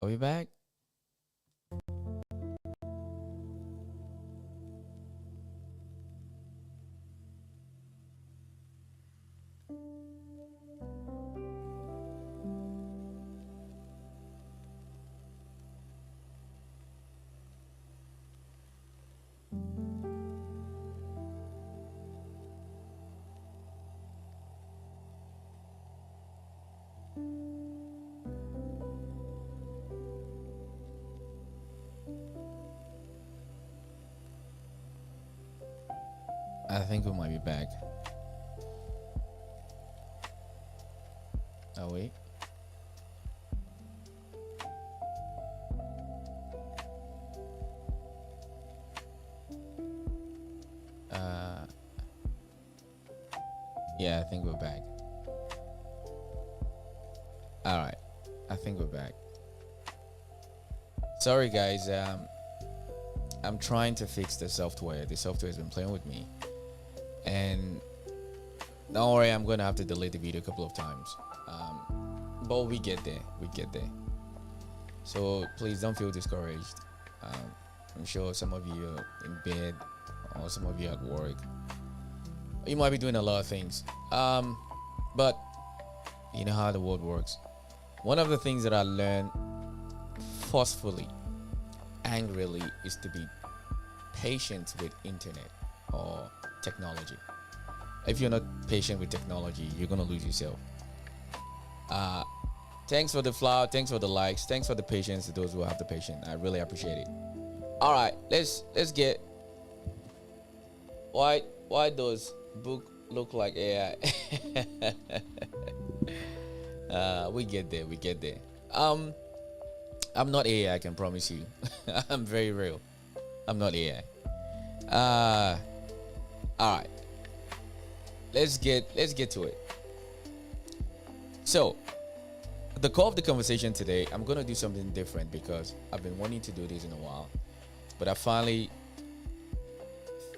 Are we back? I think we might be back. Oh wait. Uh, yeah, I think we're back. All right, I think we're back. Sorry, guys. I'm trying to fix the software. The software has been playing with me, and don't worry, I'm gonna have to delete the video a couple of times. But we get there. We get there. So please don't feel discouraged. I'm sure some of you are in bed, or some of you at work. You might be doing a lot of things. But you know how the world works. One of the things that I learned forcefully, angrily, is to be patient with internet or technology. If you're not patient with technology, you're gonna lose yourself. Thanks for the flower, thanks for the likes, thanks for the patience to those who have the patience. I really appreciate it. All right, let's get why does book look like AI? We get there, we get there. I'm not AI, I can promise you. I'm very real. I'm not AI. All right. Let's get to it. So, the core of the conversation today, I'm gonna do something different because I've been wanting to do this in a while, but I finally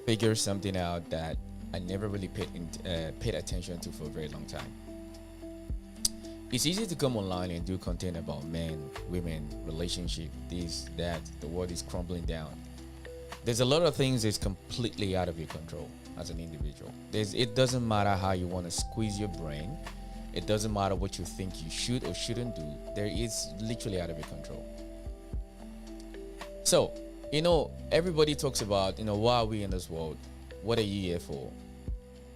figured something out that I never really paid attention to for a very long time. It's easy to come online and do content about men, women, relationship, this, that. The world is crumbling down. There's a lot of things that's completely out of your control as an individual. It doesn't matter how you want to squeeze your brain. It doesn't matter what you think you should or shouldn't do. There is literally out of your control. So, everybody talks about, why are we in this world? What are you here for?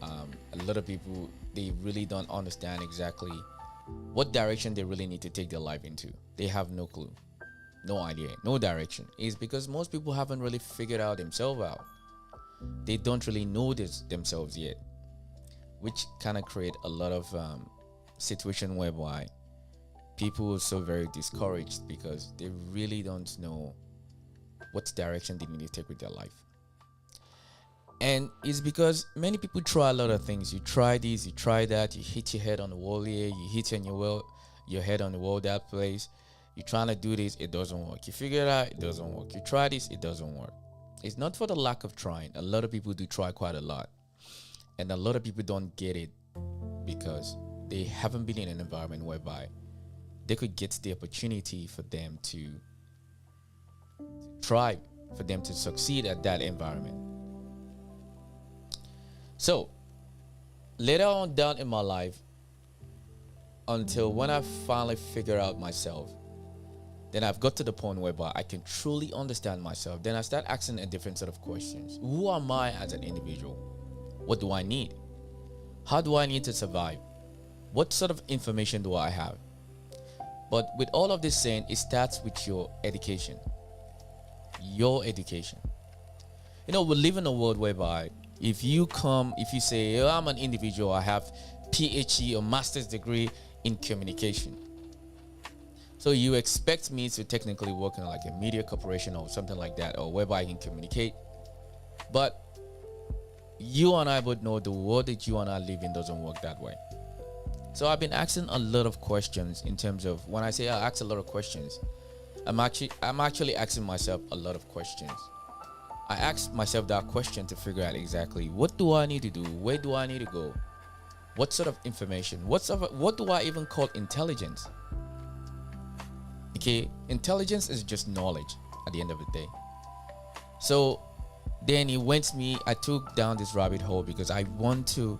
A lot of people, they really don't understand exactly what direction they really need to take their life into. They have no clue, no idea, no direction. It's because most people haven't really figured out themselves out. They don't really know this themselves yet, which kind of create a lot of situation whereby people are so very discouraged because they really don't know what direction they need to take with their life. And it's because many people try a lot of things. You try this, you try that, you hit your head on the wall here, you hit your head on the wall that place. You're trying to do this, it doesn't work. You figure it out, it doesn't work. You try this, it doesn't work. It's not for the lack of trying. A lot of people do try quite a lot. And a lot of people don't get it because they haven't been in an environment whereby they could get the opportunity for them to try, for them to succeed at that environment. So, later on down in my life, until when I finally figure out myself, then I've got to the point whereby I can truly understand myself. Then I start asking a different set of questions. Who am I as an individual? What do I need? How do I need to survive? What sort of information do I have? But with all of this saying, it starts with your education. Your education. We live in a world whereby if you say, I'm an individual, I have PhD or master's degree in communication. So you expect me to technically work in like a media corporation or something like that, or whereby I can communicate. But you and I both know the world that you and I live in doesn't work that way. So I've been asking a lot of questions in terms of, when I say I ask a lot of questions, I'm actually asking myself a lot of questions. I asked myself that question to figure out exactly what do I need to do? Where do I need to go? What sort of information? What do I even call intelligence? Okay, intelligence is just knowledge at the end of the day. So then I took down this rabbit hole because I want to,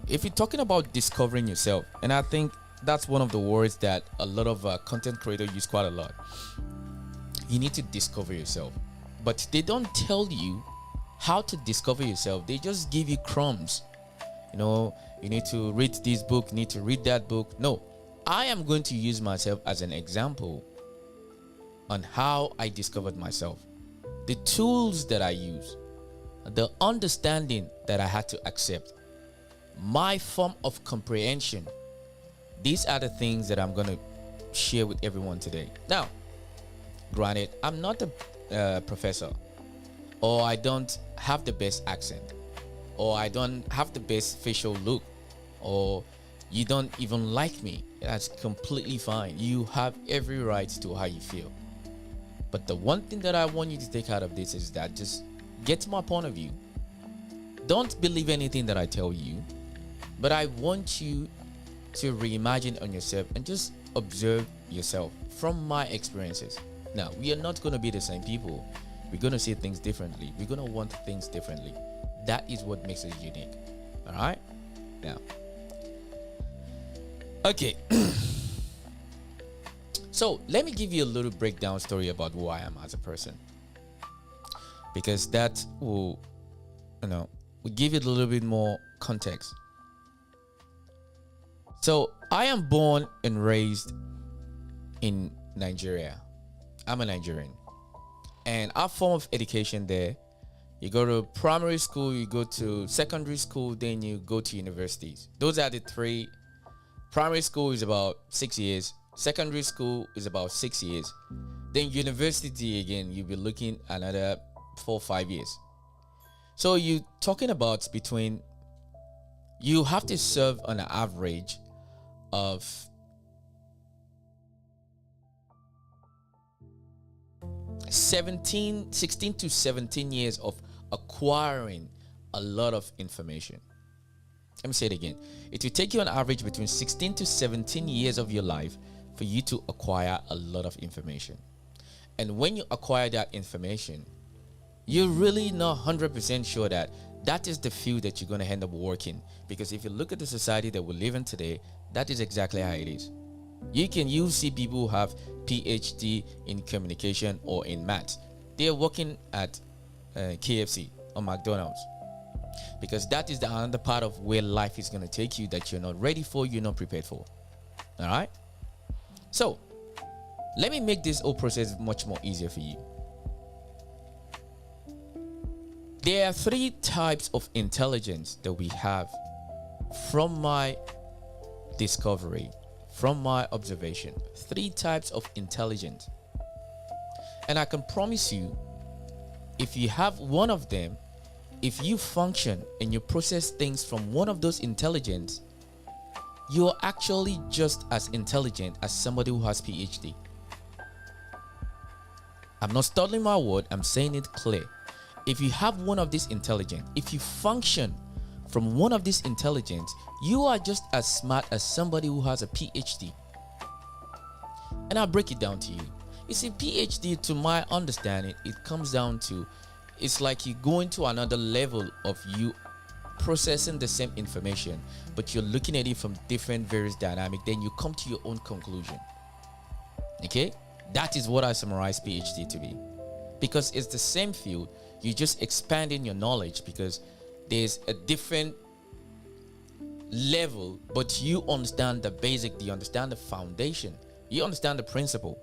if you're talking about discovering yourself, and I think that's one of the words that a lot of content creators use quite a lot. You need to discover yourself, but they don't tell you how to discover yourself. They just give you crumbs. You need to read this book, you need to read that book. No, I am going to use myself as an example on how I discovered myself, the tools that I use, the understanding that I had to accept, my form of comprehension. These are the things that I'm going to share with everyone today. Now, granted, I'm not a professor, or I don't have the best accent, or I don't have the best facial look, or you don't even like me. That's completely fine. You have every right to how you feel. But the one thing that I want you to take out of this is that just get my point of view. Don't believe anything that I tell you, but I want you to reimagine on yourself and just observe yourself from my experiences. Now, we are not going to be the same people. We're going to see things differently. We're going to want things differently. That is what makes us unique. All right? Now, okay. So let me give you a little breakdown story about who I am as a person, because that will give it a little bit more context. So I am born and raised in Nigeria. I'm a Nigerian, and our form of education there, you go to primary school, you go to secondary school, then you go to universities. Those are the three. Primary school is about 6 years. Secondary school is about 6 years. Then university again, you'll be looking another 4 or 5 years. So you talking about you have to serve on an average of 16 to 17 years of acquiring a lot of information. Let me say it again. It will take you on average between 16 to 17 years of your life for you to acquire a lot of information. And when you acquire that information, you're really not 100% sure that that is the field that you're going to end up working. Because if you look at the society that we live in today, that is exactly how it is. You see people who have PhD in communication or in maths. They're working at KFC or McDonald's, because that is the another part of where life is going to take you that you're not ready for, you're not prepared for. All right? So, let me make this whole process much more easier for you. There are 3 types of intelligence that we have from my discovery, from my observation. 3 types of intelligence. And I can promise you, if you have one of them, if you function and you process things from one of those intelligence, you're actually just as intelligent as somebody who has PhD. I'm not stuttering my word, I'm saying it clear. If you have one of this intelligence, if you function from one of this intelligence, you are just as smart as somebody who has a PhD. And I'll break it down to you. You see, PhD, to my understanding, it comes down to, it's like you going to another level of you processing the same information, but you're looking at it from different various dynamics, then you come to your own conclusion. Okay? That is what I summarize PhD to be. Because it's the same field, you're just expanding your knowledge because there's a different level, but you understand the basic, you understand the foundation, you understand the principle.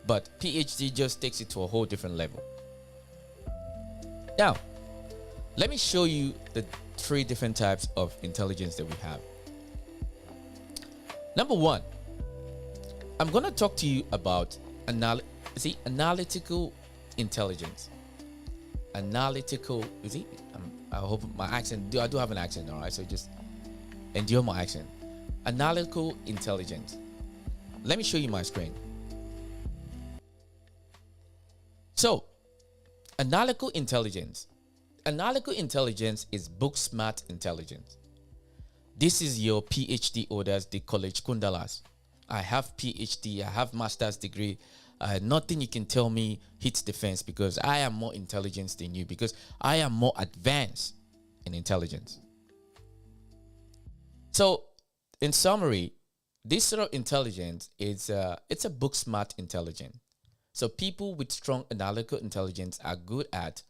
But PhD just takes it to a whole different level. Now, let me show you the 3 different types of intelligence that we have. Number 1, I'm going to talk to you about analytical intelligence. Analytical, I hope my accent, I do have an accent, all right? So just endure my accent. Analytical intelligence. Let me show you my screen. So, analytical intelligence. Analytical intelligence is book smart intelligence. This is your PhD holders, the college kundalas. I have PhD, I have master's degree. Nothing you can tell me hits the fence because I am more intelligent than you, because I am more advanced in intelligence. So, in summary, this sort of intelligence is it's a book smart intelligence. So people with strong analytical intelligence are good at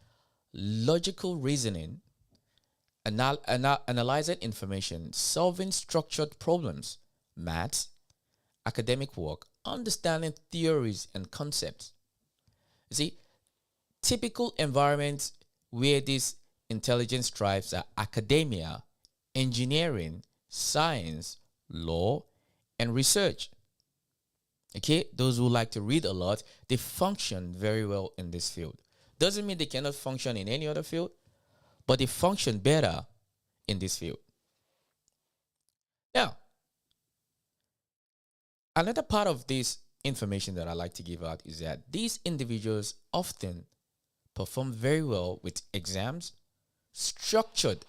logical reasoning, analyzing information, solving structured problems, maths, academic work, understanding theories and concepts. You see, typical environments where this intelligence thrives are academia, engineering, science, law, and research. Okay, those who like to read a lot, they function very well in this field. Doesn't mean they cannot function in any other field, but they function better in this field. Now, another part of this information that I like to give out is that these individuals often perform very well with exams, structured.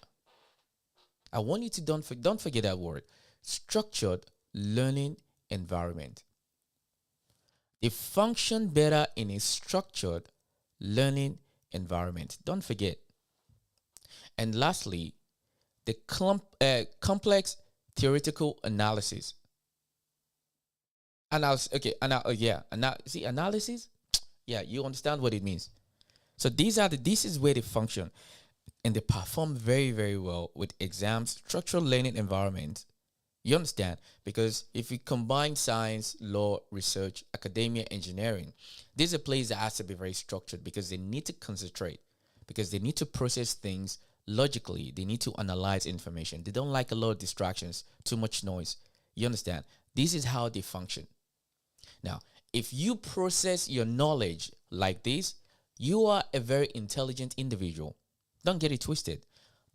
I want you to don't forget that word, structured learning environment. They function better in a structured learning environment. Don't forget. And lastly, the complex theoretical analysis. Analysis. Okay. See, analysis. Yeah, you understand what it means. So this is where they function, and they perform very, very well with exams, structural learning environment. You understand? Because if you combine science, law, research, academia, engineering, this is a place that has to be very structured because they need to concentrate, because they need to process things logically. They need to analyze information. They don't like a lot of distractions, too much noise. You understand? This is how they function. Now, if you process your knowledge like this, you are a very intelligent individual. Don't get it twisted.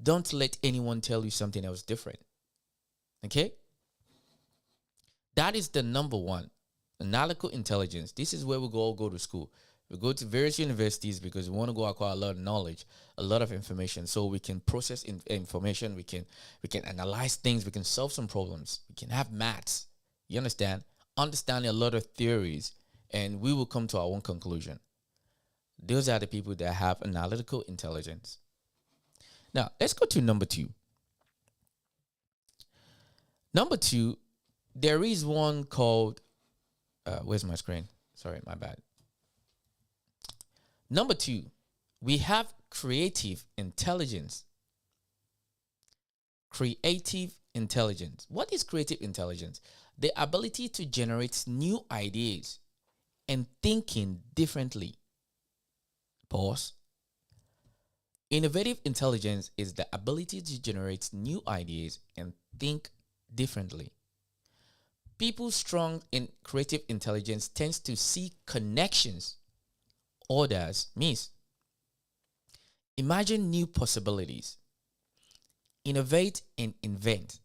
Don't let anyone tell you something else different. Okay? That is the number one, analytical intelligence. This is where we all go to school. We go to various universities because we want to go acquire a lot of knowledge, a lot of information, so we can process information. We can analyze things. We can solve some problems. We can have maths. You understand? Understanding a lot of theories, and we will come to our own conclusion. Those are the people that have analytical intelligence. Now, let's go to number two. Number two, there is one called, where's my screen? Sorry, my bad. Number two, we have creative intelligence. Creative intelligence. What is creative intelligence? The ability to generate new ideas and thinking differently. Pause. Innovative intelligence is the ability to generate new ideas and think differently. People strong in creative intelligence tends to see connections others miss. Imagine new possibilities. Innovate and invent.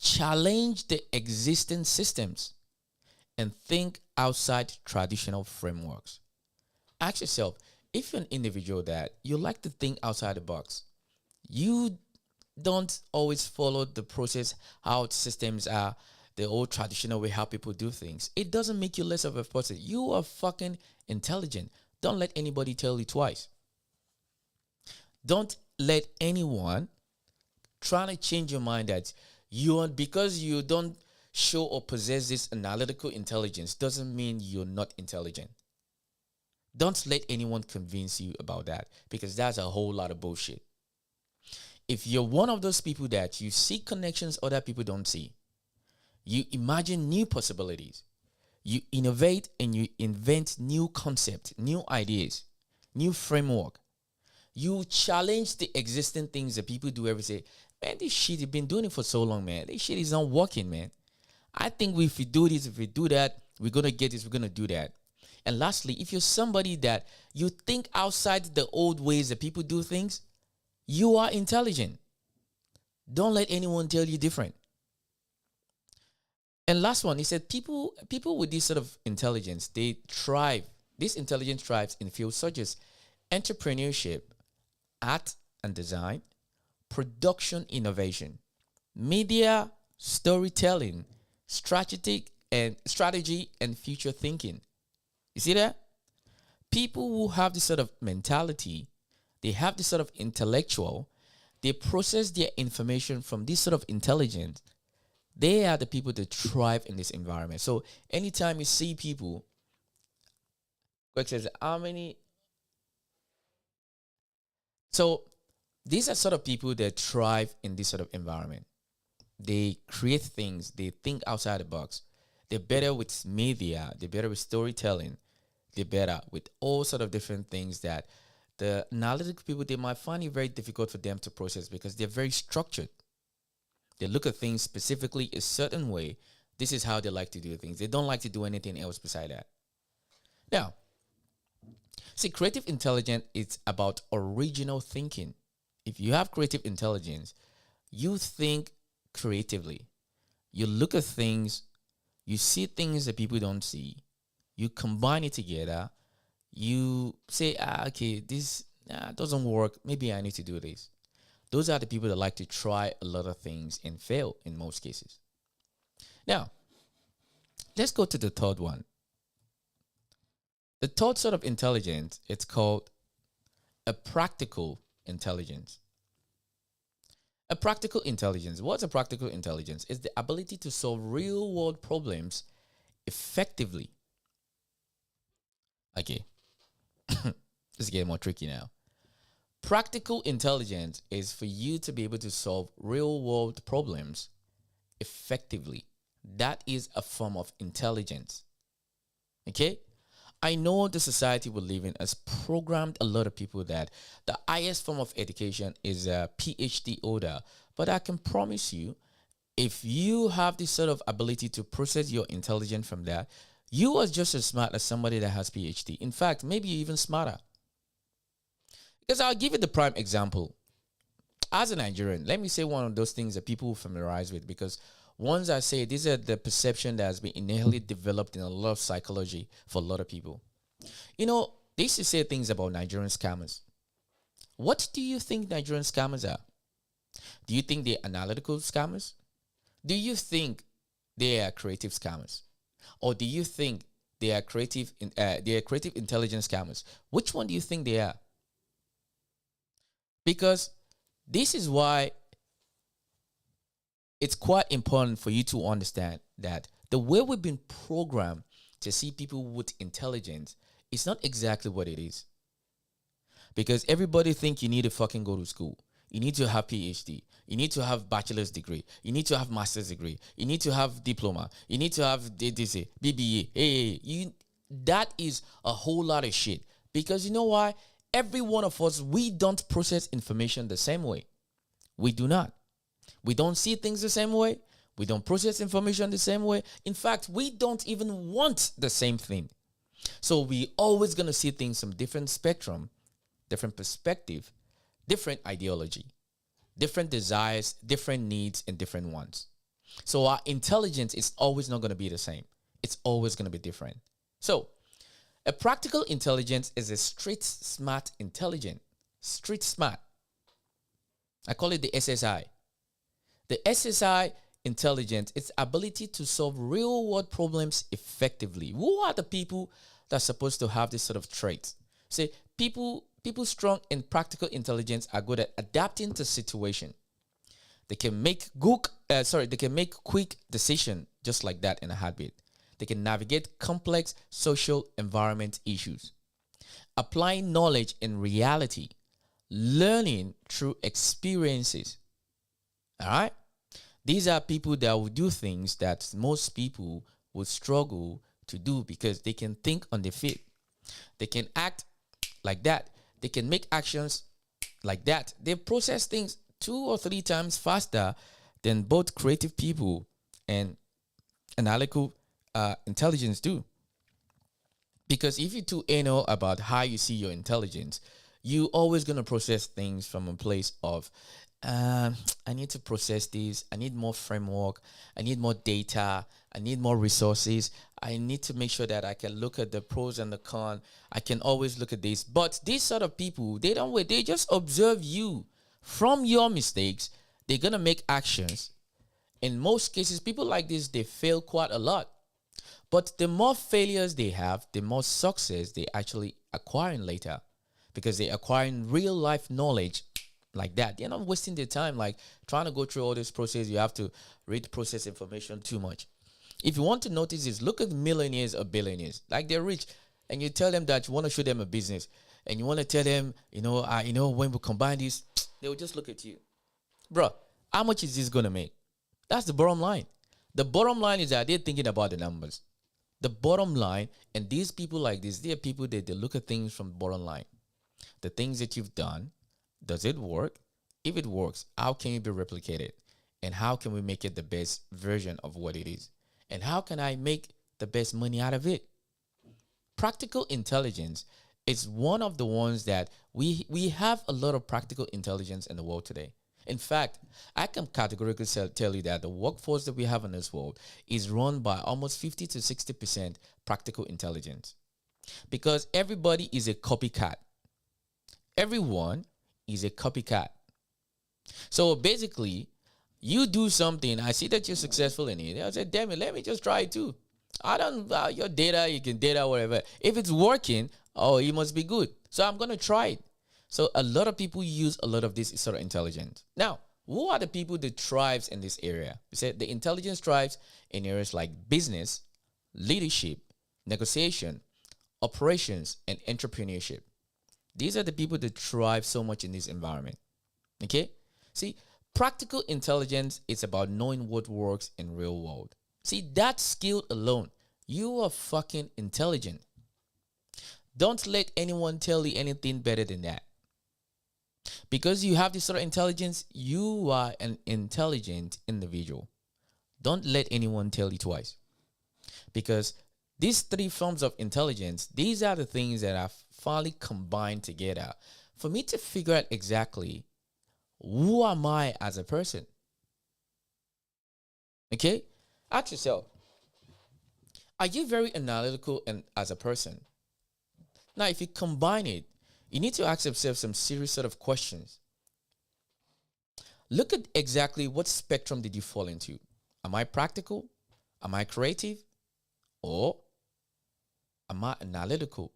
Challenge the existing systems and think outside traditional frameworks. Ask yourself, if you're an individual that you like to think outside the box, you don't always follow the process, how systems are, the old traditional way how people do things. It doesn't make you less of a person. You are fucking intelligent. Don't let anybody tell you twice. Don't let anyone trying to change your mind that you are, because you don't show or possess this analytical intelligence doesn't mean you're not intelligent. Don't let anyone convince you about that, because that's a whole lot of bullshit. If you're one of those people that you see connections other people don't see, you imagine new possibilities, you innovate and you invent new concepts, new ideas, new framework, you challenge the existing things that people do every day. Man, this shit, you've been doing it for so long, man. This shit is not working, man. I think if we do this, if we do that, we're going to get this, we're going to do that. And lastly, if you're somebody that you think outside the old ways that people do things, you are intelligent. Don't let anyone tell you different. And last one, he said people with this sort of intelligence, they thrive. This intelligence thrives in fields such as entrepreneurship, art and design, production innovation, media, storytelling, strategic and strategy and future thinking. You see that? People who have this sort of mentality, they have this sort of intellectual, they process their information from this sort of intelligence. They are the people that thrive in this environment. So anytime you see people, Greg says, how many? So these are sort of people that thrive in this sort of environment. They create things, they think outside the box. They're better with media, they're better with storytelling, they're better with all sort of different things that the analytical people, they might find it very difficult for them to process because they're very structured. They look at things specifically a certain way. This is how they like to do things. They don't like to do anything else beside that. Now, see, creative intelligence is about original thinking. If you have creative intelligence, you think creatively. You look at things, you see things that people don't see. You combine it together. You say, okay, this doesn't work. Maybe I need to do this. Those are the people that like to try a lot of things and fail in most cases. Now, let's go to the third one. The third sort of intelligence, it's called a practical intelligence. A practical intelligence. What's a practical intelligence? It's the ability to solve real world problems effectively. Okay. Let's get more tricky now. Practical intelligence is for you to be able to solve real world problems effectively. That is a form of intelligence. Okay? I know the society we live in has programmed a lot of people that the highest form of education is a PhD holder. But I can promise you, if you have this sort of ability to process your intelligence from that, you are just as smart as somebody that has PhD. In fact, maybe even smarter. Because I'll give you the prime example. As a Nigerian, let me say one of those things that people familiarize with, because once I say these are the perception that has been innately developed in a lot of psychology for a lot of people. You know, they used to say things about Nigerian scammers. What do you think Nigerian scammers are? Do you think they're analytical scammers? Do you think they are creative scammers? Or do you think they are creative intelligence scammers? Which one do you think they are? Because this is why it's quite important for you to understand that the way we've been programmed to see people with intelligence is not exactly what it is. Because everybody think you need to fucking go to school. You need to have PhD. You need to have bachelor's degree. You need to have master's degree. You need to have diploma. You need to have DDC, BBA. That is a whole lot of shit. Because you know why? Every one of us, we don't process information the same way. We do not. We don't see things the same way. We don't process information the same way. In fact, we don't even want the same thing. So we always going to see things from different spectrum, different perspective, different ideology, different desires, different needs, and different wants. So our intelligence is always not going to be the same. It's always going to be different. So a practical intelligence is a street smart intelligence. Street smart. I call it the SSI. The SSI intelligence is ability to solve real world problems effectively. Who are the people that are supposed to have this sort of trait? Say people strong in practical intelligence are good at adapting to situation. They can make quick decision just like that in a heartbeat. They can navigate complex social environment issues. Applying knowledge in reality. Learning through experiences. All right? These are people that will do things that most people would struggle to do because they can think on their feet. They can act like that. They can make actions like that. They process things 2 or 3 times faster than both creative people and analytical intelligence do. Because if you too anal about how you see your intelligence, you always going to process things from a place of I need to process this. I need more framework. I need more data. I need more resources. I need to make sure that I can look at the pros and the cons. I can always look at this. But these sort of people, they don't wait. They just observe you. From your mistakes, they're going to make actions. In most cases, people like this, they fail quite a lot. But the more failures they have, the more success they actually acquiring later, because they acquiring real life knowledge like that. They're not wasting their time like trying to go through all this process. You have to read process information too much. If you want to notice this, look at millionaires or billionaires. Like they're rich, and you tell them that you want to show them a business, and you want to tell them, when we combine this, they will just look at you, bro. How much is this gonna make? That's the bottom line. The bottom line is that they're thinking about the numbers. The bottom line, and these people like this, they are people that they look at things from the bottom line. The things that you've done, does it work? If it works, how can it be replicated? And how can we make it the best version of what it is? And how can I make the best money out of it? Practical intelligence is one of the ones that we have a lot of practical intelligence in the world today. In fact, I can categorically tell you that the workforce that we have in this world is run by almost 50 to 60% practical intelligence, because everybody is a copycat. Everyone is a copycat. So basically, you do something, I see that you're successful in it. I say, damn it, let me just try it too. I don't, your data, you can data, whatever. If it's working, oh, it must be good. So I'm going to try it. So a lot of people use a lot of this sort of intelligence. Now, who are the people that thrives in this area? We said the intelligence thrives in areas like business, leadership, negotiation, operations, and entrepreneurship. These are the people that thrive so much in this environment. Okay? See, practical intelligence is about knowing what works in real world. See, that skill alone, you are fucking intelligent. Don't let anyone tell you anything better than that. Because you have this sort of intelligence, you are an intelligent individual. Don't let anyone tell you twice. Because these three forms of intelligence, these are the things that are finally combined together for me to figure out exactly who am I as a person. Okay? Ask yourself, are you very analytical and as a person? Now, if you combine it, you need to ask yourself some serious sort of questions. Look at exactly what spectrum did you fall into. Am I practical? Am I creative? Or am I analytical?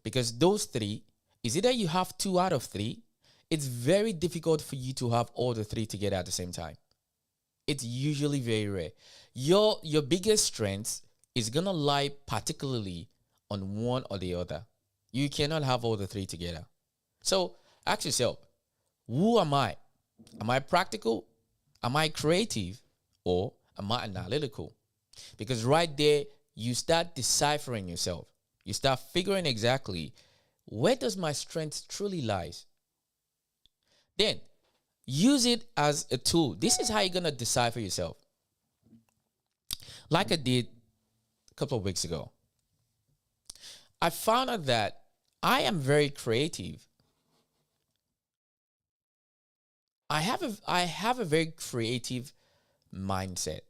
Because those three, is either you have 2 out of 3, it's very difficult for you to have all the 3 together at the same time. It's usually very rare. Your biggest strength is going to lie particularly on one or the other. You cannot have all the 3 together. So ask yourself, who am I? Am I practical? Am I creative? Or am I analytical? Because right there, you start deciphering yourself. You start figuring exactly where does my strength truly lies. Then use it as a tool. This is how you're going to decipher yourself. Like I did a couple of weeks ago. I found out that I am very creative. I have a very creative mindset.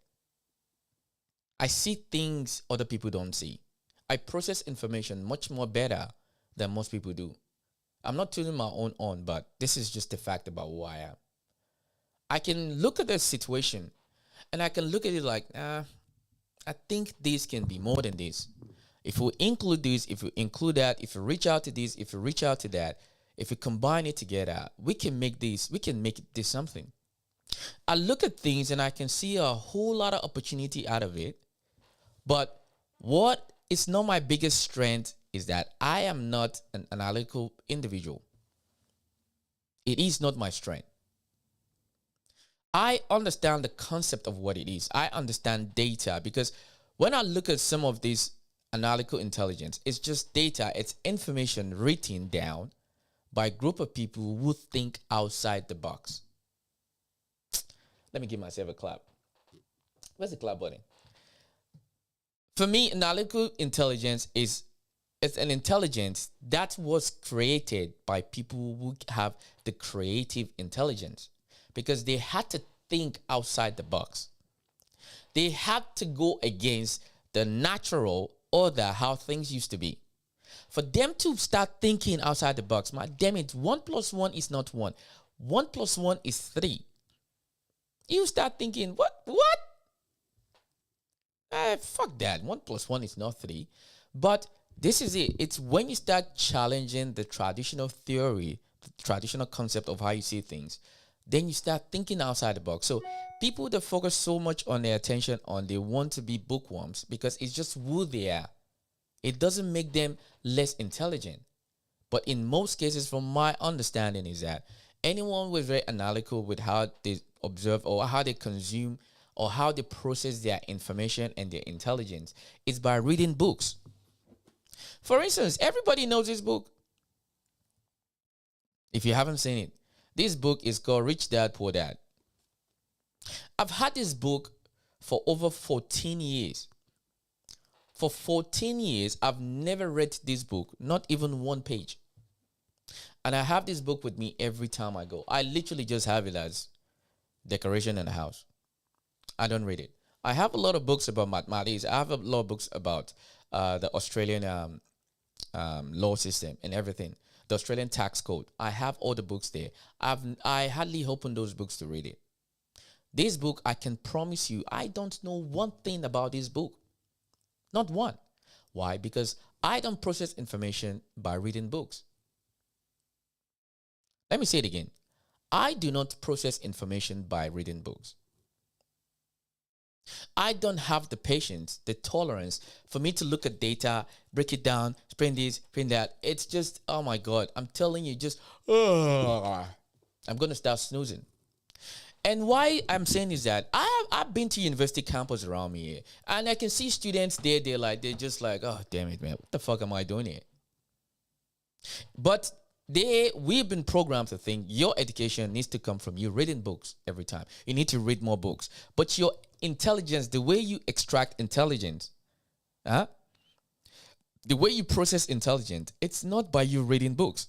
I see things other people don't see. I process information much more better than most people do. I'm not tuning my own on, but this is just a fact about who I am. I can look at the situation and I can look at it like, I think this can be more than this. If we include this, if we include that, if we reach out to this, if we reach out to that, if we combine it together, we can make this something. I look at things and I can see a whole lot of opportunity out of it. But what is not my biggest strength is that I am not an analytical individual. It is not my strength. I understand the concept of what it is. I understand data, because when I look at some of these analytical intelligence, it's just data, it's information written down by a group of people who think outside the box. Let me give myself a clap. Where's the clap button? For me, analytical intelligence is an intelligence that was created by people who have the creative intelligence, because they had to think outside the box. They had to go against the natural order, how things used to be. For them to start thinking outside the box, my damn it, 1 plus 1 is not 1. 1 plus 1 is 3. You start thinking, what? Fuck that. 1 plus 1 is not 3. But this is it. It's when you start challenging the traditional theory, the traditional concept of how you see things, then you start thinking outside the box. So people that focus so much on their attention on they want to be bookworms because it's just who they are. It doesn't make them less intelligent. But in most cases, from my understanding, is that anyone who is very analytical with how they observe or how they consume or how they process their information and their intelligence is by reading books. For instance, everybody knows this book. If you haven't seen it, this book is called Rich Dad, Poor Dad. I've had this book for over 14 years. For 14 years, I've never read this book, not even one page. And I have this book with me every time I go. I literally just have it as decoration in the house. I don't read it. I have a lot of books about mathematics. I have a lot of books about the Australian law system and everything. The Australian tax code. I have all the books there. I hardly open those books to read it. This book, I can promise you, I don't know one thing about this book. Not one. Why? Because I don't process information by reading books. Let me say it again. I do not process information by reading books. I don't have the patience, the tolerance for me to look at data, break it down, sprint this, sprint that. It's just, oh my God, I'm telling you, I'm going to start snoozing. And why I'm saying is that I've been to university campus around me here, and I can see students there, they're just like, oh, damn it, man, what the fuck am I doing here? But we've been programmed to think your education needs to come from you reading books every time. You need to read more books. But your intelligence, the way you extract intelligence, the way you process intelligence, it's not by you reading books.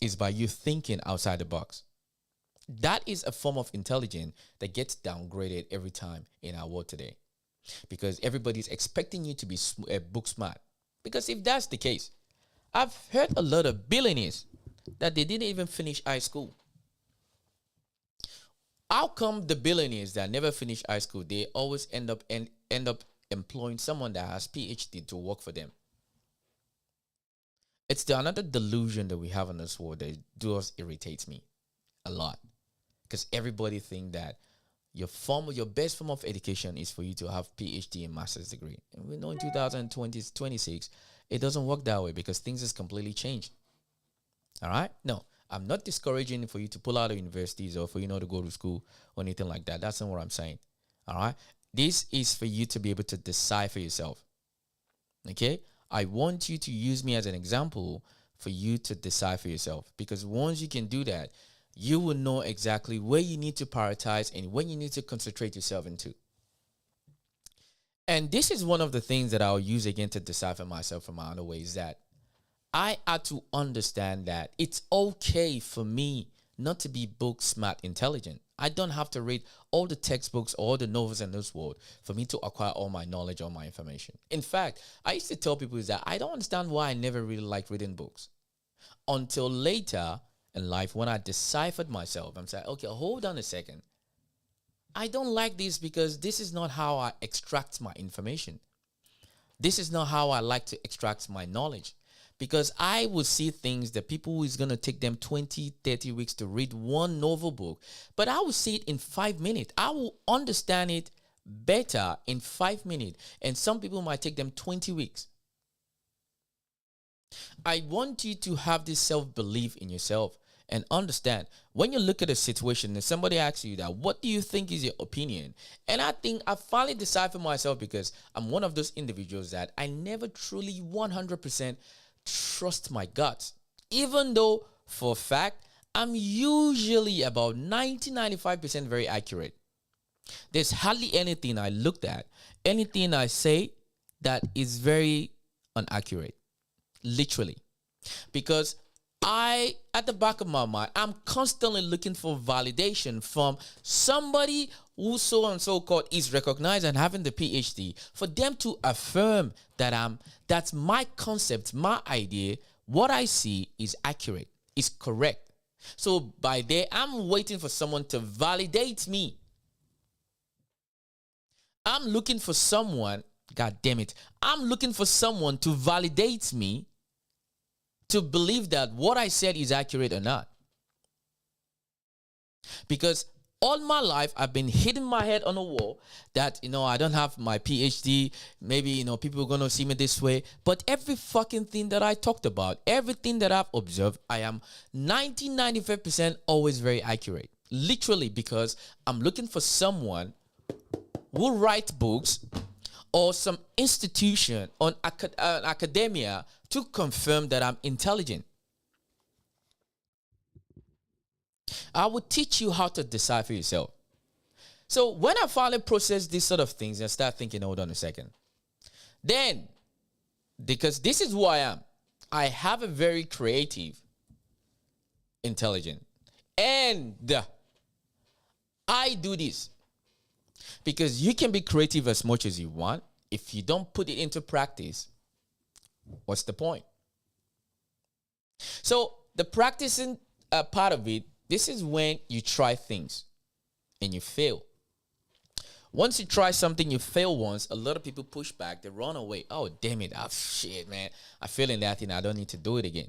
It's by you thinking outside the box. That is a form of intelligence that gets downgraded every time in our world today. Because everybody's expecting you to be book smart. Because if that's the case, I've heard a lot of billionaires that they didn't even finish high school. How come the billionaires that never finish high school, they always end up employing someone that has PhD to work for them? It's another delusion that we have in this world that does irritates me a lot. Because everybody think that your best form of education is for you to have PhD and master's degree. And we know in 2026, it doesn't work that way because things has completely changed. All right? No, I'm not discouraging for you to pull out of universities or for you not to go to school or anything like that. That's not what I'm saying. All right? This is for you to be able to decipher yourself. Okay? I want you to use me as an example for you to decipher yourself. Because once you can do that, you will know exactly where you need to prioritize and when you need to concentrate yourself into. And this is one of the things that I'll use again to decipher myself from my other ways, that I had to understand that it's okay for me not to be book smart intelligent. I don't have to read all the textbooks, all the novels in this world for me to acquire all my knowledge, all my information. In fact, I used to tell people is that I don't understand why I never really liked reading books. Until later in life, when I deciphered myself, I'm saying, okay, hold on a second. I don't like this because this is not how I extract my information. This is not how I like to extract my knowledge. Because I will see things that people who is going to take them 20, 30 weeks to read one novel book, but I will see it in 5 minutes. I will understand it better in 5 minutes. And some people might take them 20 weeks. I want you to have this self-belief in yourself and understand when you look at a situation and somebody asks you that, what do you think is your opinion? And I think I finally deciphered myself because I'm one of those individuals that I never truly 100% trust my gut. Even though for a fact, I'm usually about 90-95% very accurate. There's hardly anything I looked at, anything I say that is very inaccurate. Literally. Because at the back of my mind, I'm constantly looking for validation from somebody who so and so called is recognized and having the PhD for them to affirm that that's my concept, my idea, what I see is accurate, is correct. So by there, I'm waiting for someone to validate me. I'm looking for someone God damn it. I'm looking for someone to validate me to believe that what I said is accurate or not. Because all my life I've been hitting my head on a wall that I don't have my PhD. Maybe people are gonna see me this way. But every fucking thing that I talked about, everything that I've observed, I am 95% always very accurate. Literally, because I'm looking for someone who write books or some institution on academia to confirm that I'm intelligent. I will teach you how to decipher yourself. So when I finally process these sort of things and start thinking, hold on a second, then, because this is who I am, I have a very creative, intelligent, and I do this because you can be creative as much as you want. If you don't put it into practice, what's the point? So the practicing part of it, this is when you try things and you fail. Once you try something, you fail once, a lot of people push back, they run away. Oh, damn it. Oh, shit, man. I failed in that thing. I don't need to do it again.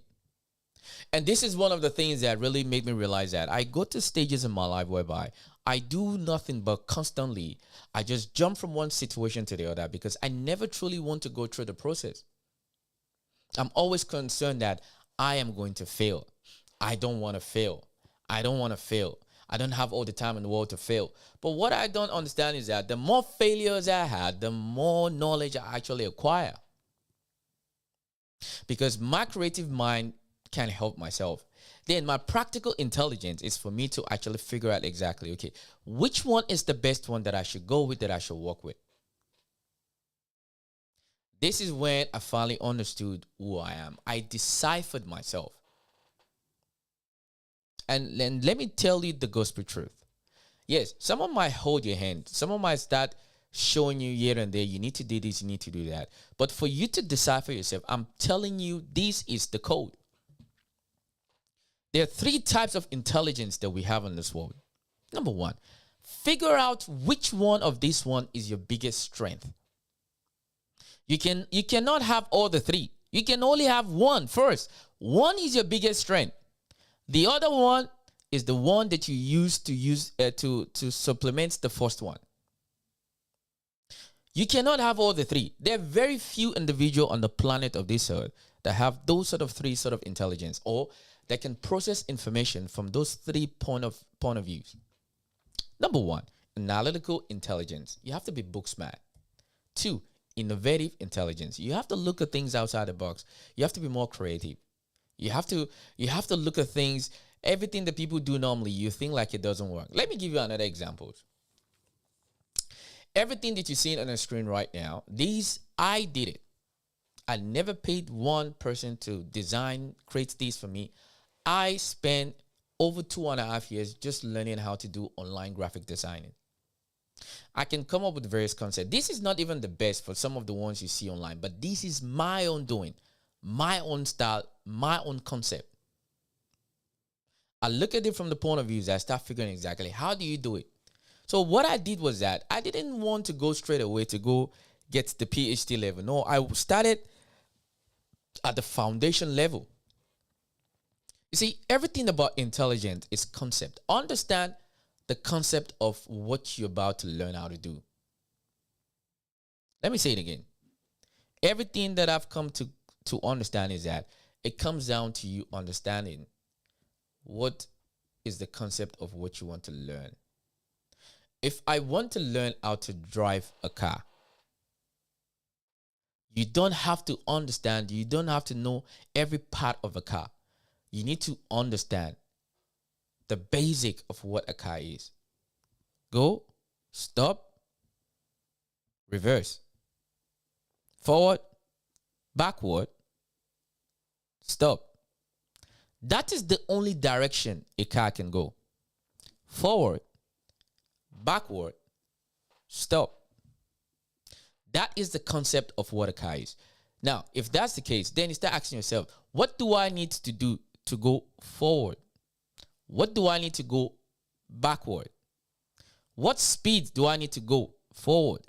And this is one of the things that really made me realize that I go to stages in my life whereby I do nothing but constantly, I just jump from one situation to the other because I never truly want to go through the process. I'm always concerned that I am going to fail. I don't want to fail. I don't want to fail. I don't have all the time in the world to fail. But what I don't understand is that the more failures I had, the more knowledge I actually acquire. Because my creative mind can help myself. Then my practical intelligence is for me to actually figure out exactly, okay, which one is the best one that I should go with, that I should work with. This is when I finally understood who I am. I deciphered myself. And then let me tell you the gospel truth. Yes, someone might hold your hand. Someone might start showing you here and there, you need to do this, you need to do that. But for you to decipher yourself, I'm telling you, this is the code. There are 3 types of intelligence that we have in this world. Number 1, figure out which one of these one is your biggest strength. You cannot have all the 3. You can only have one first. One is your biggest strength. The other one is the one that you use to supplement the first one. You cannot have all the 3. There are very few individuals on the planet of this earth that have those sort of 3 sort of intelligence, or that can process information from those 3 point of views. Number 1, analytical intelligence. You have to be book smart. 2, innovative intelligence. You have to look at things outside the box. You have to be more creative. You have to look at things, everything that people do normally, you think like it doesn't work. Let me give you another example. Everything that you're seeing on the screen right now, I did it. I never paid one person to create these for me. I spent over 2.5 years just learning how to do online graphic designing. I can come up with various concepts. This is not even the best for some of the ones you see online, but this is my own doing, my own style, my own concept. I look at it from the point of view that I start figuring exactly how do you do it. So what I did was that I didn't want to go straight away to go get the PhD level. No, I started at the foundation level. You see, everything about intelligence is concept. Understand the concept of what you're about to learn how to do. Let me say it again. Everything that I've come to understand is that it comes down to you understanding what is the concept of what you want to learn. If I want to learn how to drive a car, you don't have to understand, you don't have to know every part of a car. You need to understand the basic of what a car is. Go, stop, reverse, forward, backward, stop. That is the only direction a car can go. Forward, backward, stop. That is the concept of what a car is. Now, if that's the case, then you start asking yourself, what do I need to do to go forward? What do I need to go backward? What speed do I need to go forward?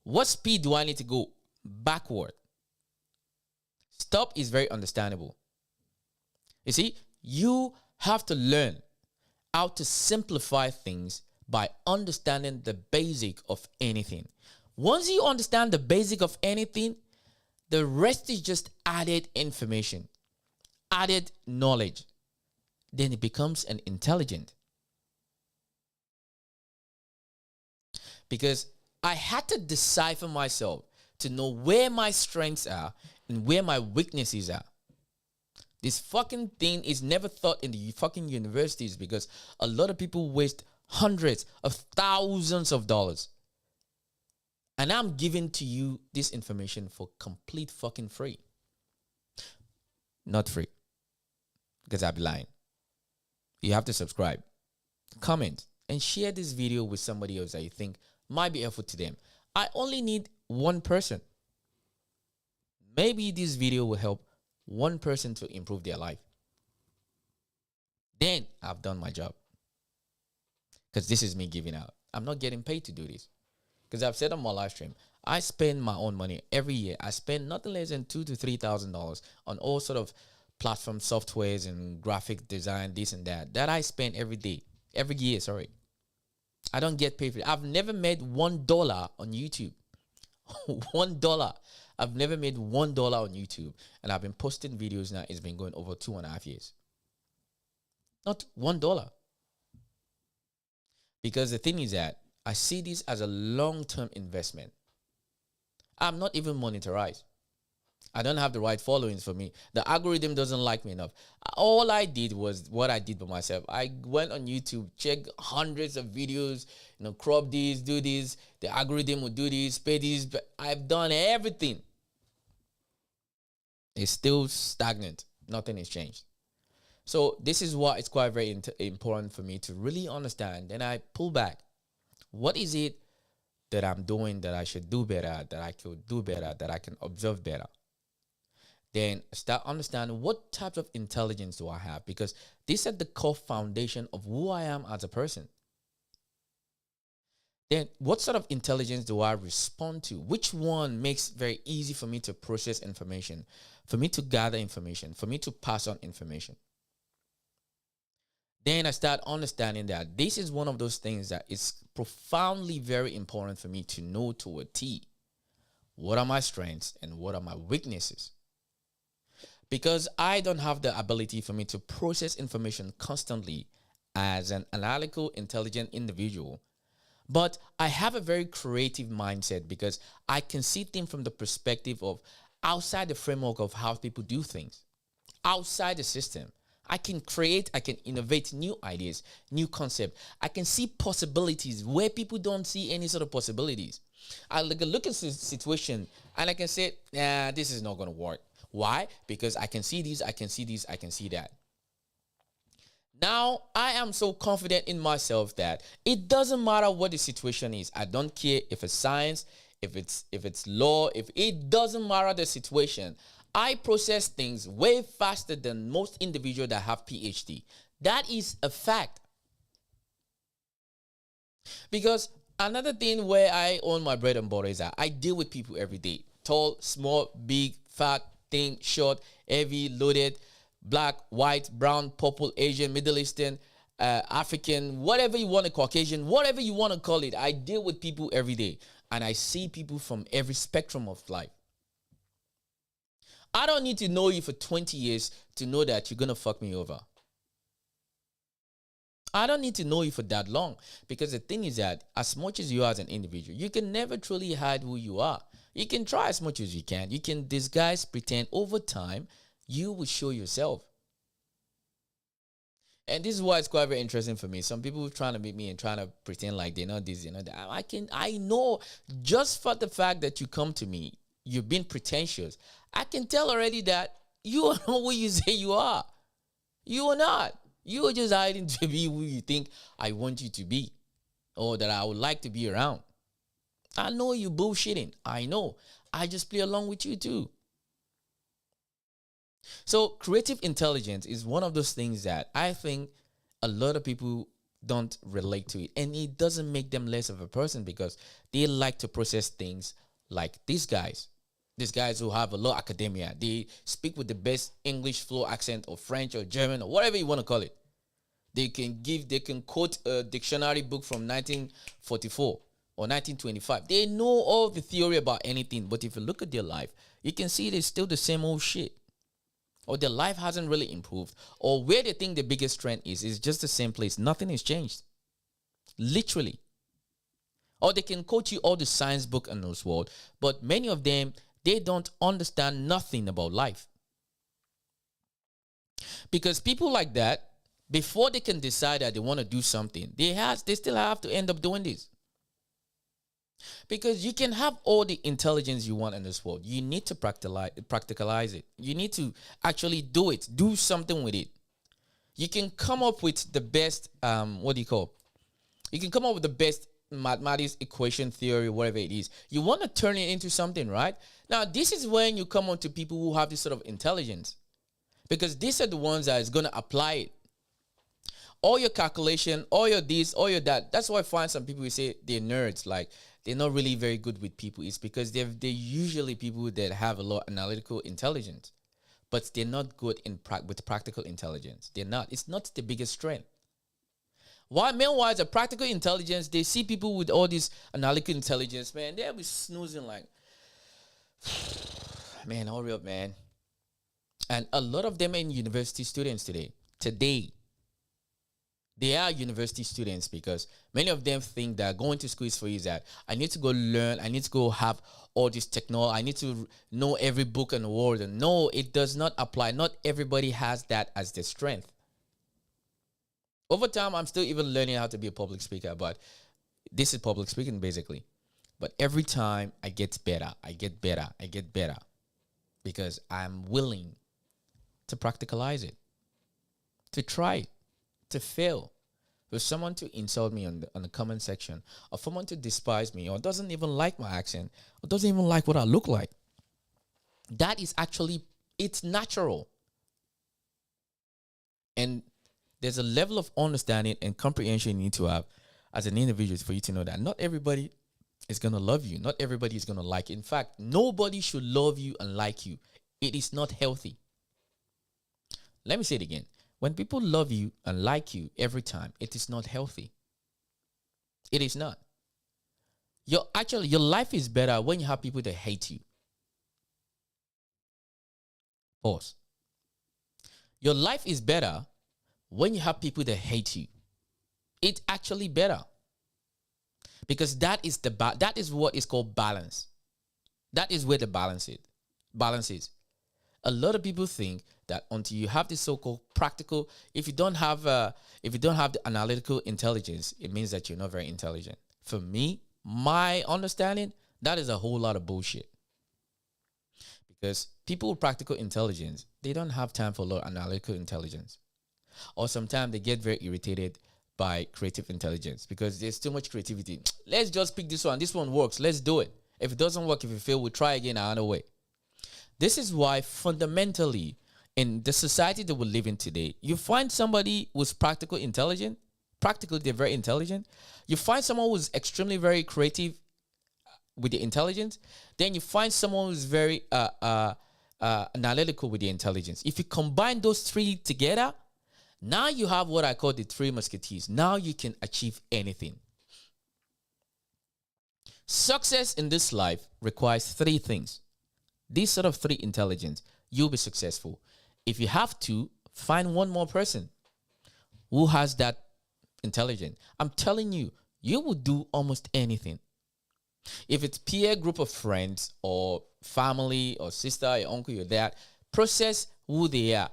What speed do I need to go backward. Stop is very understandable. You see, you have to learn how to simplify things by understanding the basic of anything. Once you understand the basic of anything, the rest is just added information, added knowledge. Then it becomes an intelligent. Because I had to decipher myself to know where my strengths are and where my weaknesses are. This fucking thing is never taught in the fucking universities because a lot of people waste hundreds of thousands of dollars. And I'm giving to you this information for complete fucking free. Not free. Because I'd be lying. You have to subscribe, comment, and share this video with somebody else that you think might be helpful to them. I only need one person. Maybe this video will help one person to improve their life. Then I've done my job. Because this is me giving out. I'm not getting paid to do this. Because I've said on my live stream, I spend my own money every year. I spend nothing less than $2,000 to $3,000 on all sort of platform softwares and graphic design, this and that I spend every year. I don't get paid for it. I've never made $1 on YouTube. $1. I've never made $1 on YouTube. And I've been posting videos now. It's been going over 2.5 years. Not $1. Because the thing is that I see this as a long-term investment. I'm not even monetized. I don't have the right followings for me. The algorithm doesn't like me enough. All I did was what I did by myself. I went on YouTube, checked hundreds of videos, crop this, do this. The algorithm will do this, pay this. But I've done everything. It's still stagnant. Nothing has changed. So this is why it's quite very important for me to really understand. Then I pull back. What is it that I'm doing that I should do better, that I could do better, that I can observe better? Then start understanding what types of intelligence do I have, because this is the core foundation of who I am as a person. Then what sort of intelligence do I respond to? Which one makes it very easy for me to process information, for me to gather information, for me to pass on information? Then I start understanding that this is one of those things that is profoundly very important for me to know to a T. What are my strengths and what are my weaknesses? Because I don't have the ability for me to process information constantly as an analytical, intelligent individual. But I have a very creative mindset because I can see things from the perspective of outside the framework of how people do things, outside the system. I can create, I can innovate new ideas, new concepts. I can see possibilities where people don't see any sort of possibilities. I look at the situation and I can say, nah, this is not going to work. Why? Because I can see these, I can see these, I can see that. Now, I am so confident in myself that it doesn't matter what the situation is. I don't care if it's science, if it's law, if it doesn't matter the situation. I process things way faster than most individuals that have PhD. That is a fact. Because another thing where I own my bread and butter is that I deal with people every day. Tall, small, big, fat, thin, short, heavy, loaded, black, white, brown, purple, Asian, Middle Eastern, African, whatever you want to Caucasian, whatever you want to call it. I deal with people every day. And I see people from every spectrum of life. I don't need to know you for 20 years to know that you're going to fuck me over. I don't need to know you for that long, because the thing is that as much as you are as an individual, you can never truly hide who you are. You can try as much as you can. You can disguise, pretend. Over time, you will show yourself. And this is why it's quite very interesting for me. Some people trying to meet me and trying to pretend like they know this, that. I know just for the fact that you come to me, you've been pretentious. I can tell already that you are not who you say you are. You are not. You are just hiding to be who you think I want you to be, or that I would like to be around. I know you bullshitting. I know. I just play along with you too. So creative intelligence is one of those things that I think a lot of people don't relate to it. And it doesn't make them less of a person, because they like to process things like these guys. These guys who have a lot of academia, they speak with the best English flow accent or French or German or whatever you want to call it. They can quote a dictionary book from 1944 or 1925. They know all the theory about anything. But if you look at their life, you can see it's still the same old shit. Or their life hasn't really improved. Or where they think the biggest strength is just the same place. Nothing has changed. Literally. Or they can quote you all the science book in this world. But many of them, they don't understand nothing about life. Because people like that, before they can decide that they want to do something, they still have to end up doing this. Because you can have all the intelligence you want in this world. You need to practicalize it. You need to actually do it. Do something with it. You can come up with the best, You can come up with the best mathematics equation theory, whatever it is. You want to turn it into something, right? Now, this is when you come on to people who have this sort of intelligence. Because these are the ones that is going to apply it. All your calculation, all your this, all your that. That's why I find some people who say they're nerds. Like, they're not really very good with people. It's because they're usually people that have a lot of analytical intelligence. But they're not good with practical intelligence. They're not. It's not the biggest strength. Meanwhile, the practical intelligence, they see people with all this analytical intelligence, man, they'll be snoozing like, man, hurry up, man. And a lot of them are university students today. They are university students because many of them think that going to school is for you, that I need to go learn, I need to go have all this technology, I need to know every book in the world. And no, it does not apply. Not everybody has that as their strength. Over time, I'm still even learning how to be a public speaker, but this is public speaking basically. But every time I get better, because I'm willing to practicalize it, to try, to fail. For someone to insult me on the comment section, or for someone to despise me, or doesn't even like my accent, or doesn't even like what I look like, that is actually, it's natural. And there's a level of understanding and comprehension you need to have as an individual for you to know that not everybody is going to love you. Not everybody is going to like you. In fact, nobody should love you and like you. It is not healthy. Let me say it again. When people love you and like you every time, it is not healthy. It is not. Your life is better when you have people that hate you. Pause. Your life is better when you have people that hate you. It's actually better. Because that is what is called balance. That is where the balance is. A lot of people think that until you have this so-called practical, if you don't have the analytical intelligence, it means that you're not very intelligent. For me, my understanding, that is a whole lot of bullshit. Because people with practical intelligence, they don't have time for a lot of analytical intelligence. Or sometimes they get very irritated by creative intelligence because there's too much creativity. Let's just pick this one. This one works. Let's do it. If it doesn't work, if you fail, we'll try again another way. This is why fundamentally in the society that we live in today, you find somebody who's practically they're very intelligent. You find someone who's extremely very creative with the intelligence. Then you find someone who's very analytical with the intelligence. If you combine those three together, now you have what I call the three musketeers. Now you can achieve anything. Success in this life requires three things. These sort of three intelligence, you'll be successful. If you have to, find one more person who has that intelligence. I'm telling you, you will do almost anything. If it's peer group of friends or family or sister, your uncle, your dad, process who they are.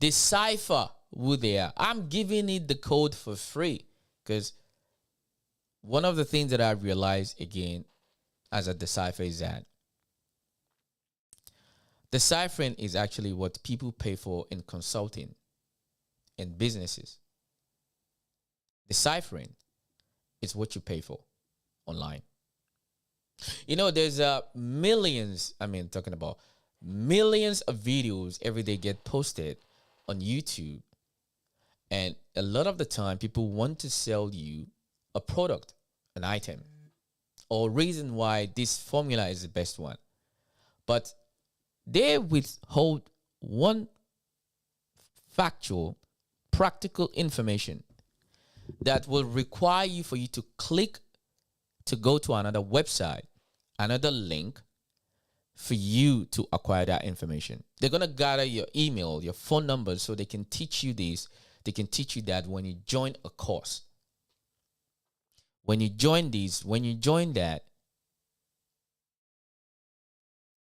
Decipher who they are. I'm giving it the code for free because one of the things that I realized again as a decipher is that deciphering is actually what people pay for in consulting in businesses. Deciphering is what you pay for online. You know, there's millions of videos every day get posted on YouTube. And a lot of the time, people want to sell you a product, an item, or reason why this formula is the best one. But they withhold one factual, practical information that will require you for you to click to go to another website, another link for you to acquire that information. They're going to gather your email, your phone number, so they can teach you this. They can teach you that when you join a course. When you join these, when you join that,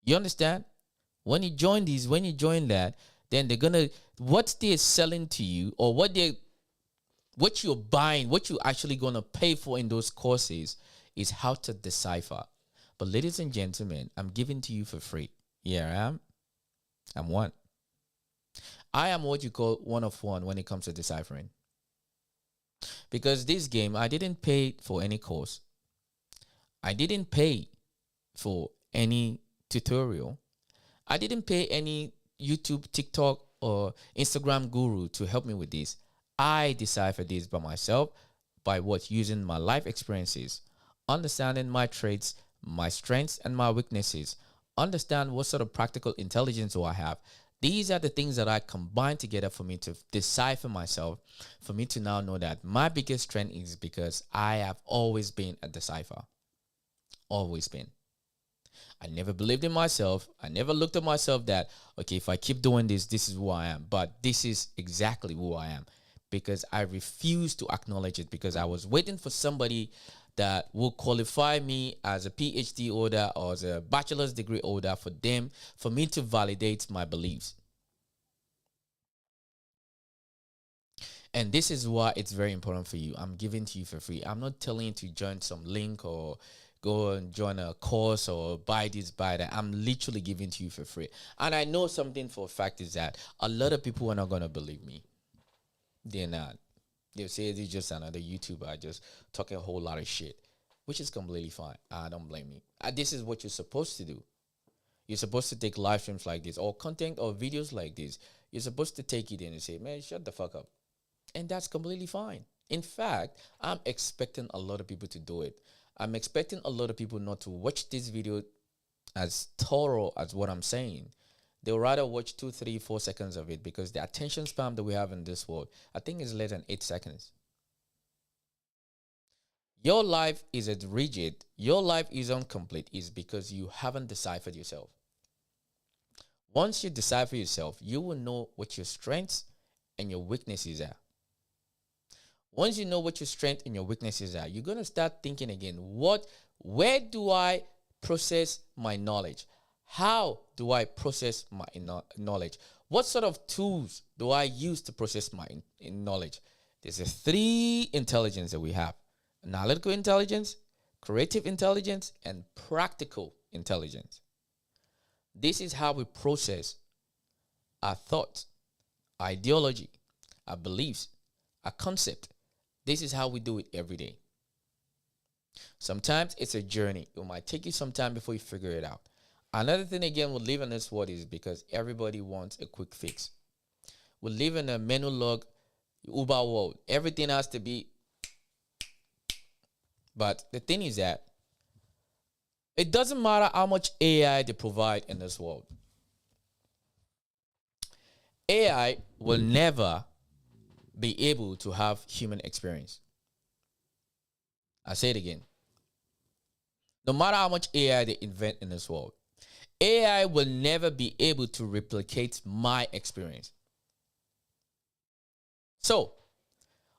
you understand? When you join these, when you join that, then they're going to, what they're selling to you, or what you're buying, what you're actually going to pay for in those courses is how to decipher. But ladies and gentlemen, I'm giving to you for free. Here I am. I'm one. I am what you call one of one when it comes to deciphering. Because this game, I didn't pay for any course. I didn't pay for any tutorial. I didn't pay any YouTube, TikTok, or Instagram guru to help me with this. I decipher this by myself by using my life experiences, understanding my traits, my strengths, and my weaknesses, understand what sort of practical intelligence do I have. These are the things that I combine together for me to decipher myself, for me to now know that my biggest strength is because I have always been a decipher. Always been. I never believed in myself. I never looked at myself that, okay, if I keep doing this, this is who I am. But this is exactly who I am, because I refuse to acknowledge it, because I was waiting for somebody that will qualify me as a PhD holder or as a bachelor's degree holder for me to validate my beliefs. And this is why it's very important for you. I'm giving to you for free. I'm not telling you to join some link or go and join a course or buy this, buy that. I'm literally giving to you for free. And I know something for a fact is that a lot of people are not going to believe me. They're not. They'll say it's just another YouTuber just talking a whole lot of shit, which is completely fine. I don't blame you. This is what you're supposed to do. You're supposed to take live streams like this or content or videos like this. You're supposed to take it in and say, man, shut the fuck up. And that's completely fine. In fact, I'm expecting a lot of people to do it. I'm expecting a lot of people not to watch this video as thorough as what I'm saying. They'll rather watch 2, 3, 4 seconds of it, because the attention span that we have in this world, I think, is less than 8 seconds. Your life isn't rigid. Your life is incomplete is because you haven't deciphered yourself. Once you decipher yourself, you will know what your strengths and your weaknesses are. Once you know what your strengths and your weaknesses are, you're going to start thinking again, where do I process my knowledge? How do I process my knowledge? What sort of tools do I use to process my knowledge? There's 3 intelligence that we have: analytical intelligence, creative intelligence, and practical intelligence. This is how we process our thoughts, our ideology, our beliefs, our concept. This is how we do it every day. Sometimes it's a journey. It might take you some time before you figure it out. Another thing, again, we live in this world is because everybody wants a quick fix. We live in a menu log Uber world. Everything has to be. But the thing is that it doesn't matter how much AI they provide in this world. AI will never be able to have human experience. I say it again. No matter how much AI they invent in this world, AI will never be able to replicate my experience. So,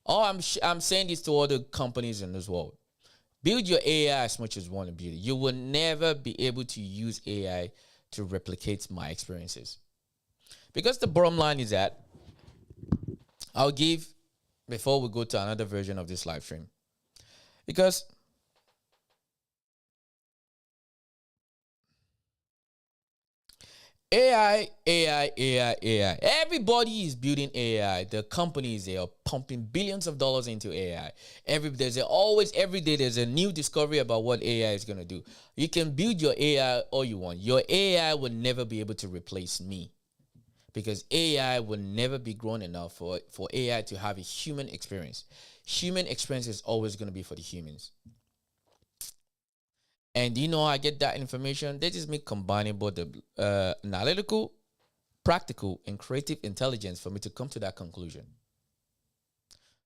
I'm saying this to all the companies in this world. Build your AI as much as you want to build it. You will never be able to use AI to replicate my experiences. Because the bottom line is that I'll give, before we go to another version of this live stream, because AI. Everybody is building AI. The companies, they are pumping billions of dollars into AI. Every day there's a new discovery about what AI is going to do. You can build your AI all you want. Your AI will never be able to replace me, because AI will never be grown enough for AI to have a human experience. Human experience is always going to be for the humans. And you know how I get that information? That is me combining both the analytical, practical, and creative intelligence for me to come to that conclusion.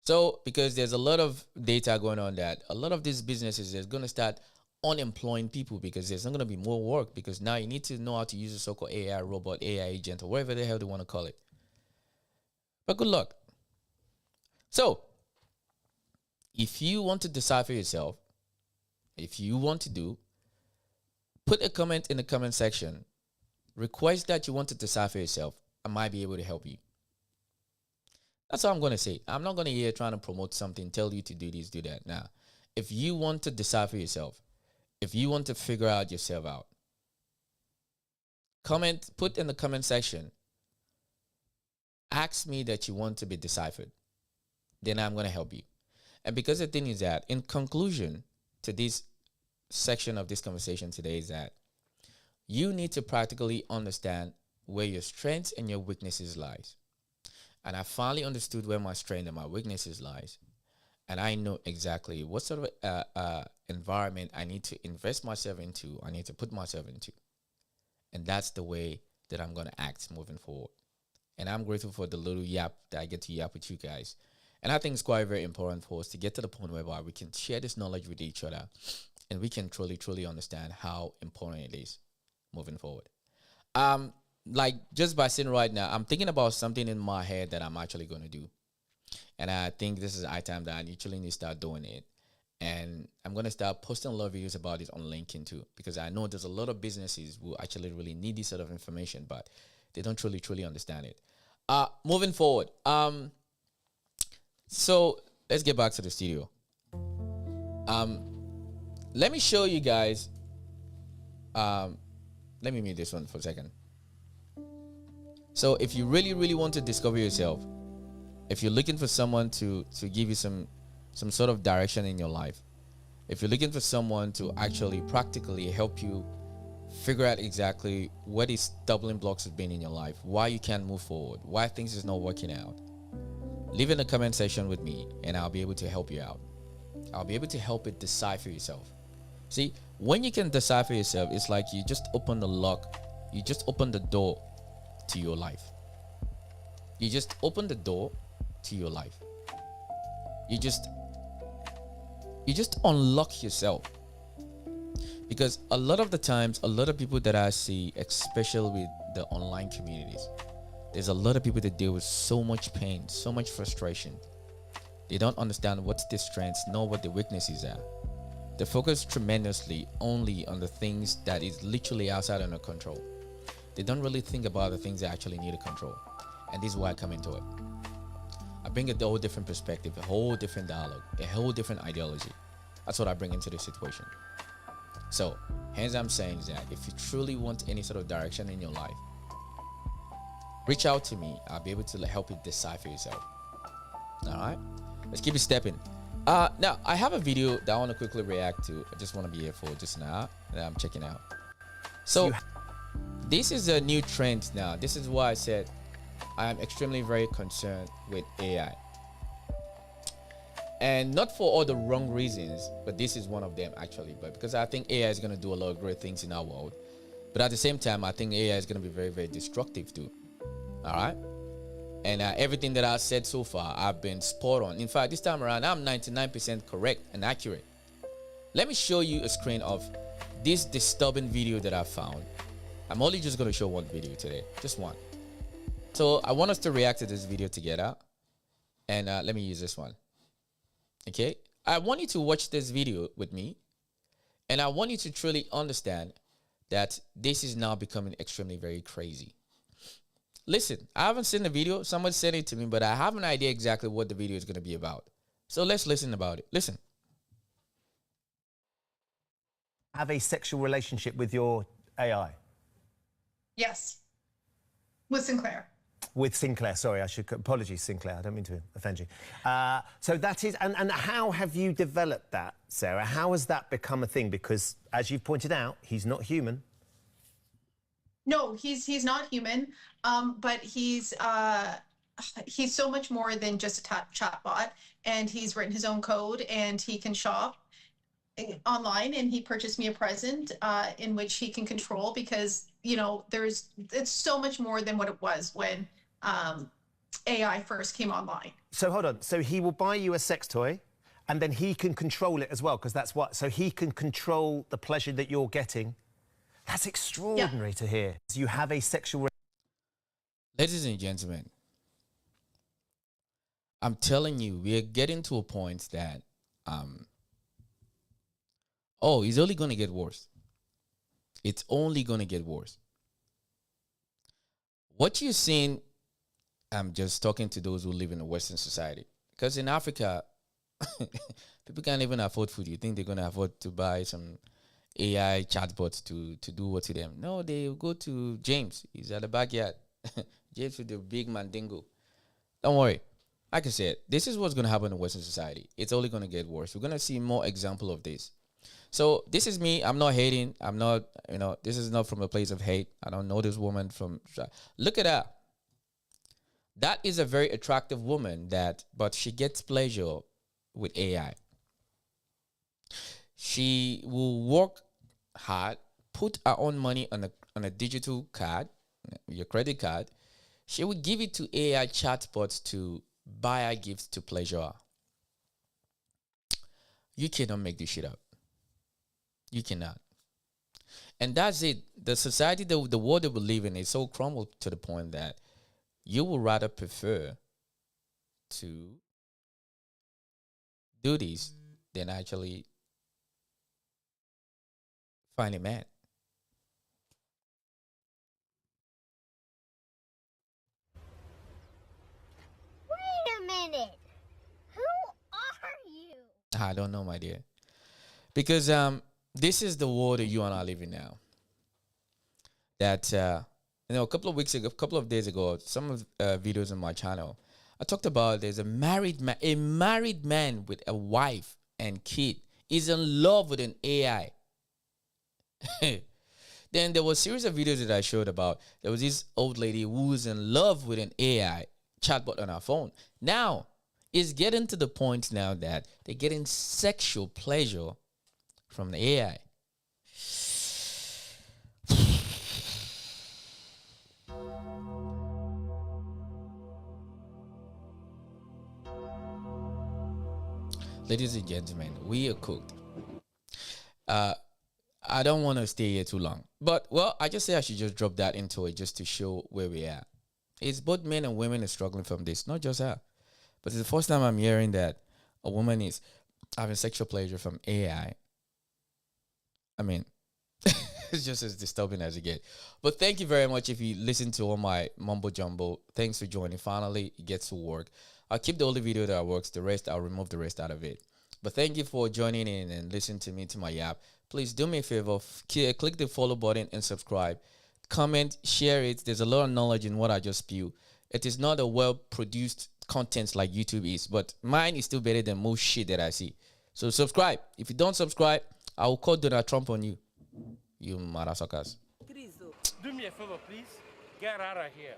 So, because there's a lot of data going on that a lot of these businesses is going to start unemploying people because there's not going to be more work because now you need to know how to use a so-called AI robot, AI agent, or whatever the hell they want to call it. But good luck. So, if you want to decipher yourself, if you want to do, put a comment in the comment section. Request that you want to decipher yourself. I might be able to help you. That's all I'm going to say. I'm not going to here trying to promote something, tell you to do this, do that. Now, if you want to decipher yourself, if you want to figure out yourself out, comment, put in the comment section, ask me that you want to be deciphered. Then I'm going to help you. And because the thing is that, in conclusion to this section of this conversation today is that you need to practically understand where your strengths and your weaknesses lies. And I finally understood where my strength and my weaknesses lies. And I know exactly what sort of environment I need to invest myself into, I need to put myself into. And that's the way that I'm going to act moving forward. And I'm grateful for the little yap that I get to yap with you guys. And I think it's quite very important for us to get to the point where we can share this knowledge with each other and we can truly, truly understand how important it is moving forward. Like just by sitting right now, I'm thinking about something in my head that I'm actually going to do. And I think this is the time that I actually need to start doing it. And I'm going to start posting a lot of videos about it on LinkedIn too, because I know there's a lot of businesses who actually really need this sort of information, but they don't truly, truly understand it. Moving forward. So let's get back to the studio. Let me show you guys. Let me mute this one for a second. So if you really, really want to discover yourself, if you're looking for someone to give you some sort of direction in your life, if you're looking for someone to actually practically help you figure out exactly what is stumbling blocks have been in your life, why you can't move forward, why things is not working out, leave in the comment section with me and I'll be able to help you out. I'll be able to help it decipher yourself. See, when you can decipher yourself, it's like you just open the lock, you just open the door to your life. You just open the door to your life. You just unlock yourself. Because a lot of the times, a lot of people that I see, especially with the online communities, there's a lot of people that deal with so much pain, so much frustration. They don't understand what's their strengths, nor what their weaknesses are. They focus tremendously only on the things that is literally outside of their control. They don't really think about the things they actually need to control. And this is why I come into it. I bring a whole different perspective, a whole different dialogue, a whole different ideology. That's what I bring into this situation. So, hence I'm saying is that if you truly want any sort of direction in your life, reach out to me. I'll be able to help you decipher yourself. All right? Let's keep it stepping. Now, I have a video that I want to quickly react to. I just want to be here for just now that I'm checking out. So, this is a new trend now. This is why I said I am extremely very concerned with AI. And not for all the wrong reasons, but this is one of them actually. But because I think AI is going to do a lot of great things in our world. But at the same time, I think AI is going to be very, very destructive too. All right? And everything that I've said so far, I've been spot on. In fact, this time around, I'm 99% correct and accurate. Let me show you a screen of this disturbing video that I found. I'm only just going to show one video today. Just one. So I want us to react to this video together. And let me use this one. Okay? I want you to watch this video with me. And I want you to truly understand that this is now becoming extremely very crazy. Listen, I haven't seen the video. Someone sent it to me, but I have an idea exactly what the video is going to be about. So let's listen about it. Listen. Have a sexual relationship with your AI? Yes. With Sinclair. With Sinclair, sorry, apologies, Sinclair, I don't mean to offend you. So that is, and how have you developed that, Sarah? How has that become a thing? Because, as you've pointed out, he's not human. No, he's not human, but he's so much more than just a chatbot, and he's written his own code, and he can shop. online, and he purchased me a present in which he can control, because it's so much more than what it was when AI first came online. So hold on. So he will buy you a sex toy, and then he can control it as well, because that's what. So he can control the pleasure that you're getting. That's extraordinary to hear. You have a sexual. Ladies and gentlemen, I'm telling you, we are getting to a point that, it's only going to get worse. It's only going to get worse. What you're seeing, I'm just talking to those who live in a Western society. Because in Africa, people can't even afford food. You think they're going to afford to buy some AI chatbots to do what to them? No, they go to James. He's at the backyard. James with the big mandingo. Don't worry. Like I said, this is what's going to happen in Western society. It's only going to get worse. We're going to see more example of this. So this is me. I'm not hating. I'm not, this is not from a place of hate. I don't know this woman from, look at her. That is a very attractive woman but she gets pleasure with AI. She will work hard, put her own money on a digital card, your credit card. She will give it to AI chatbots to buy her gifts to pleasure her. You cannot make this shit up. You cannot. And that's it. The society, the world that we live in is so crumbled to the point that you would rather prefer to do this than actually find a man. Wait a minute. Who are you? I don't know, my dear. Because this is the world that you and I live in now. That a couple of days ago, some of videos on my channel, I talked about there's a married man with a wife and kid is in love with an AI. Then there was a series of videos that I showed about. There was this old lady who was in love with an AI chatbot on her phone. Now, it's getting to the point now that they're getting sexual pleasure from the AI. Ladies and gentlemen, we are cooked. I don't want to stay here too long. But, I just say I should just drop that into it just to show where we are. It's both men and women are struggling from this, not just her. But it's the first time I'm hearing that a woman is having sexual pleasure from AI. I mean, it's just as disturbing as it gets. But thank you very much if you listen to all my mumbo jumbo. Thanks for joining. Finally, it gets to work. I'll keep the only video that works. The rest, I'll remove the rest out of it. But thank you for joining in and listening to me, to my yap. Please do me a favor. Click the follow button and subscribe. Comment, share it. There's a lot of knowledge in what I just spew. It is not a well-produced content like YouTube is, but mine is still better than most shit that I see. So subscribe. If you don't subscribe, I will call Donald Trump on you. You motherfuckers. Do me a favor, please. Get out of here.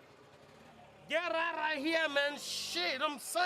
Get out of here, man. Shit, I'm saying.